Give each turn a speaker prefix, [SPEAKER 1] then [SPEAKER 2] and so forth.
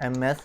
[SPEAKER 1] MS